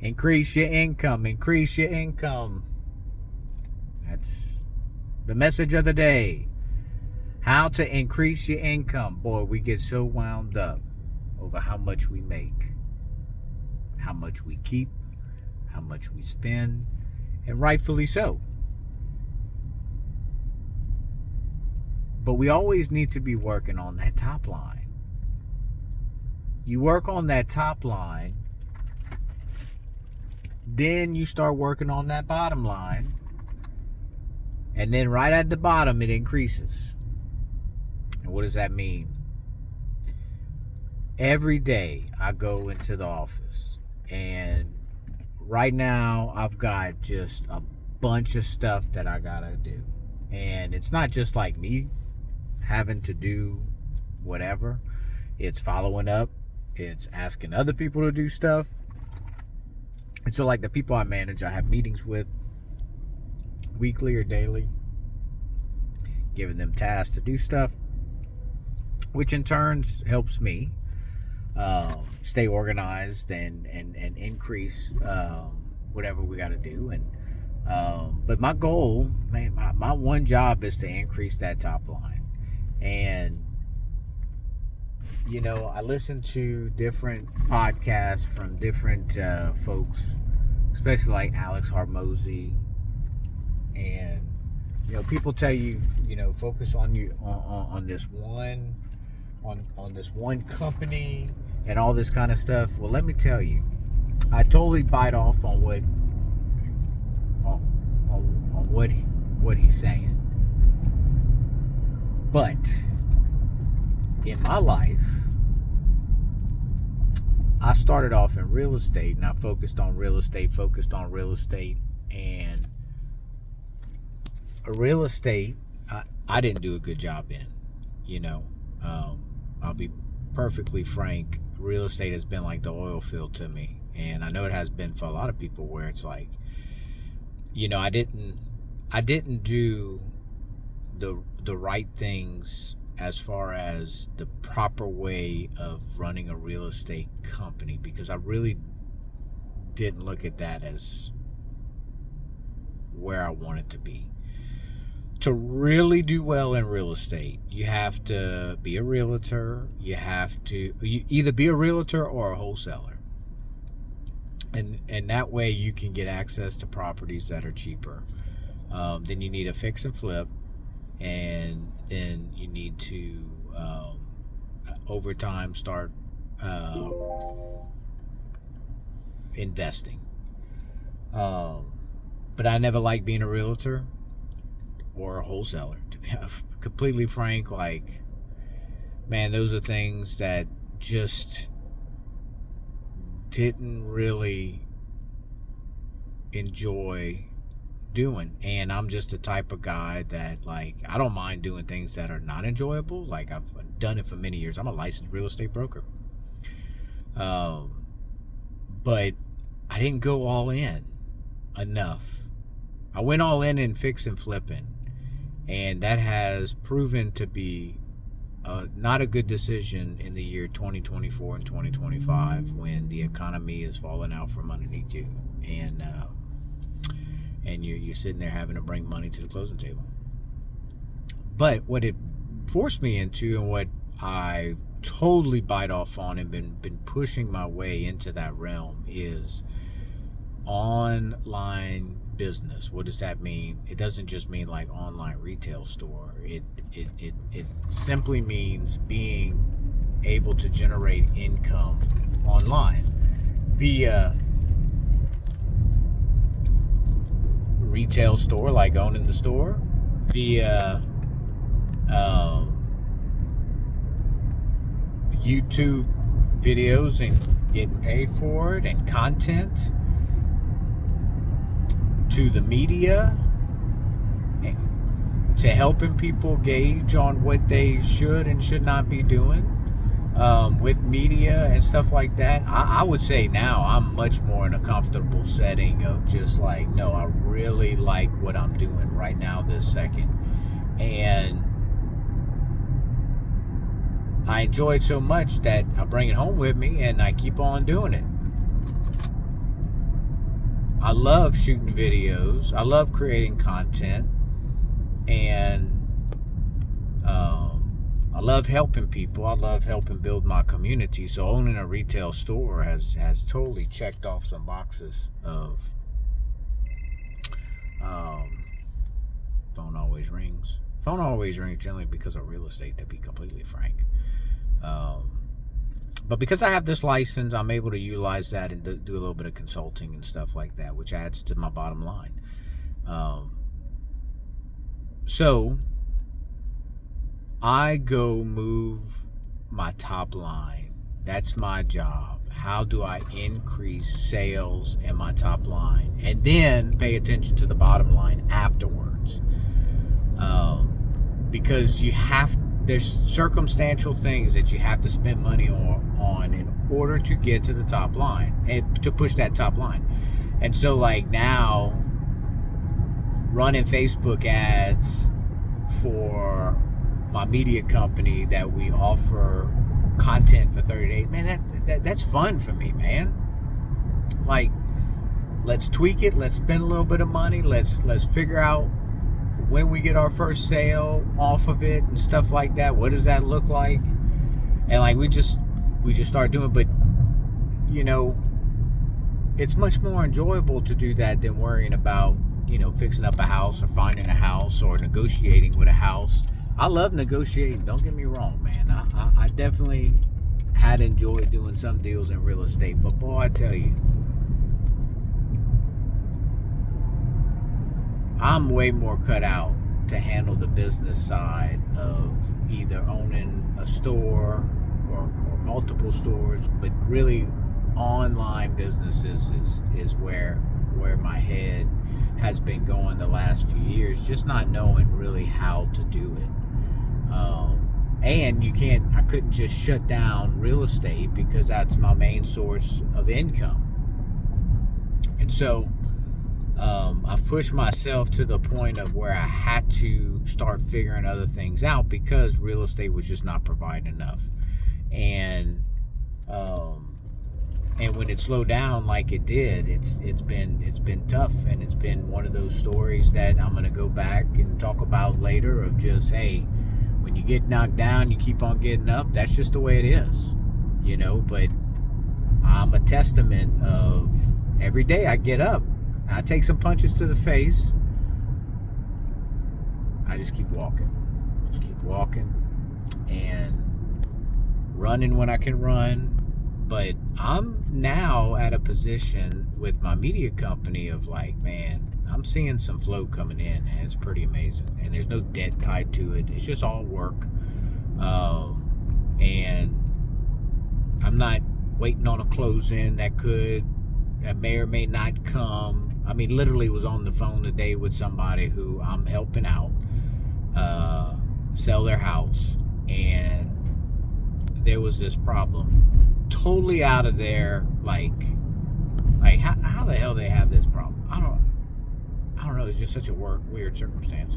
Increase your income. Increase your income. That's the message of the day. How to increase your income. Boy, we get so wound up over how much we make, how much we keep, how much we spend, and rightfully so. But we always need to be working on that top line. You work on that top line, then you start working on that bottom line, and then right at the bottom it increases. And what does that mean? Every day I go into the office, and right now I've got just a bunch of stuff that I gotta do. And it's not just like me having to do whatever. It's following up. It's asking other people to do stuff. And so like the people I manage, I have meetings with weekly or daily, giving them tasks to do stuff, which in turn helps me stay organized and increase whatever we got to do. And but my goal, man, my one job is to increase that top line. And you know, I listen to different podcasts from different folks, especially like Alex Hormozy, and you know, people tell you, you know, focus on this one on this one company and all this kind of stuff. Well, let me tell you, I totally bite off on what he's saying. But in my life, I started off in real estate, and I focused on real estate, and real estate, I didn't do a good job in, you know. I'll be perfectly frank, real estate has been like the oil field to me, and I know it has been for a lot of people, where it's like, you know, I didn't do the right things as far as the proper way of running a real estate company, because I really didn't look at that as where I wanted to be. To really do well in real estate, you have to be a realtor. You either be a realtor or a wholesaler, and that way you can get access to properties that are cheaper. Then you need a fix and flip, and then you need to over time start investing. But I never liked being a realtor or a wholesaler, to be completely frank. Like, man, those are things that just didn't really enjoy doing. And I'm just the type of guy that, like, I don't mind doing things that are not enjoyable. Like, I've done it for many years. I'm a licensed real estate broker, but I didn't go all in enough. I went all in fix and flipping, and that has proven to be not a good decision in the year 2024 and 2025, when the economy is falling out from underneath you, and you're sitting there having to bring money to the closing table. But what it forced me into, and what I totally bite off on and been pushing my way into that realm, is online business. What does that mean? It doesn't just mean like online retail store. It simply means being able to generate income online via retail store, like owning the store, via YouTube videos and getting paid for it, and content, to the media, to helping people gauge on what they should and should not be doing with media and stuff like that. I would say now I'm much more in a comfortable setting of just like, no, I really like what I'm doing right now, this second. And I enjoy it so much that I bring it home with me and I keep on doing it. I love shooting videos. I love creating content, and I love helping people. I love helping build my community. So owning a retail store has totally checked off some boxes of. Phone always rings. Phone always rings generally because of real estate, to be completely frank. But because I have this license, I'm able to utilize that and do a little bit of consulting and stuff like that, which adds to my bottom line. So I go move my top line. That's my job. How do I increase sales and my top line? And then pay attention to the bottom line afterwards. Because there's circumstantial things that you have to spend money on in order to get to the top line and to push that top line. And so like now, running Facebook ads for my media company that we offer content for 30 days, man, that's fun for me, man. Like, let's tweak it, let's spend a little bit of money, let's figure out when we get our first sale off of it and stuff like that. What does that look like? And like we just start doing, but you know, it's much more enjoyable to do that than worrying about, you know, fixing up a house or finding a house or negotiating with a house. I love negotiating, don't get me wrong, man. I definitely had enjoyed doing some deals in real estate, but boy, I tell you, I'm way more cut out to handle the business side of either owning a store or multiple stores, but really online businesses is where my head has been going the last few years, just not knowing really how to do it. And I couldn't just shut down real estate because that's my main source of income. And so I've pushed myself to the point of where I had to start figuring other things out because real estate was just not providing enough. And when it slowed down like it did, it's been tough, and it's been one of those stories that I'm gonna go back and talk about later of just, hey, when you get knocked down, you keep on getting up. That's just the way it is, you know. But I'm a testament of every day I get up, I take some punches to the face, I just keep walking and running when I can run. But I'm now at a position with my media company of like, man, I'm seeing some flow coming in, and it's pretty amazing. And there's no debt tied to it. It's just all work. And I'm not waiting on a close-in that may or may not come. I mean, literally was on the phone today with somebody who I'm helping out sell their house, and there was this problem totally out of their like how the hell they have this problem. I don't know. It's just such a weird circumstance,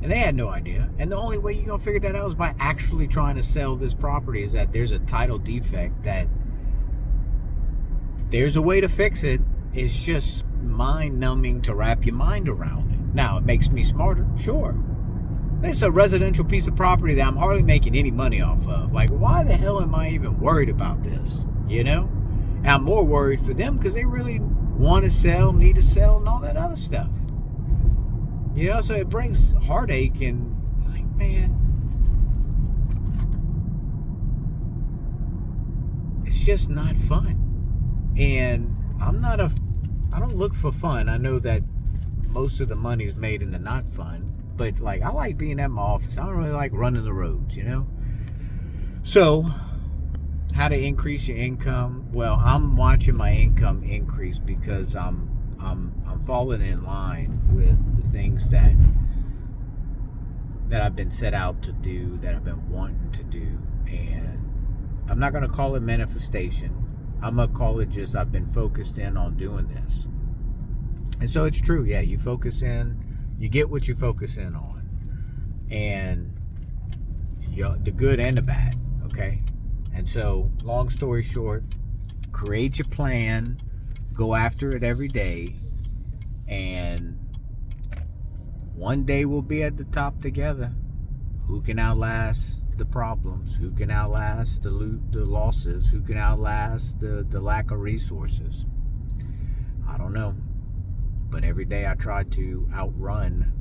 and they had no idea. And the only way you're gonna figure that out is by actually trying to sell this property. Is that there's a title defect that there's a way to fix it. It's just mind-numbing to wrap your mind around it. Now, it makes me smarter, sure. It's a residential piece of property that I'm hardly making any money off of. Like, why the hell am I even worried about this? You know? And I'm more worried for them because they really want to sell, need to sell, and all that other stuff. You know, so it brings heartache, and it's like, man, it's just not fun. And I don't look for fun. I know that most of the money is made in the not fun, but like, I like being at my office. I don't really like running the roads, you know? So, how to increase your income? Well, I'm watching my income increase because I'm falling in line with the things that I've been set out to do, that I've been wanting to do. And I'm not going to call it manifestation. I'm going to call it just, I've been focused in on doing this. And so it's true. Yeah, you focus in, you get what you focus in on. And the good and the bad, okay? And so, long story short, create your plan, go after it every day, and one day we'll be at the top together. Who can outlast the problems? Who can outlast the losses? Who can outlast the lack of resources? I don't know. But every day I try to outrun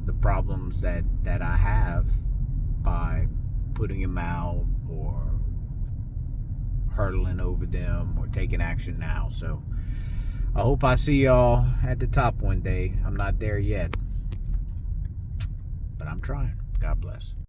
the problems that I have by putting them out or hurdling over them or taking action now. So I hope I see y'all at the top one day. I'm not there yet, but I'm trying. God bless.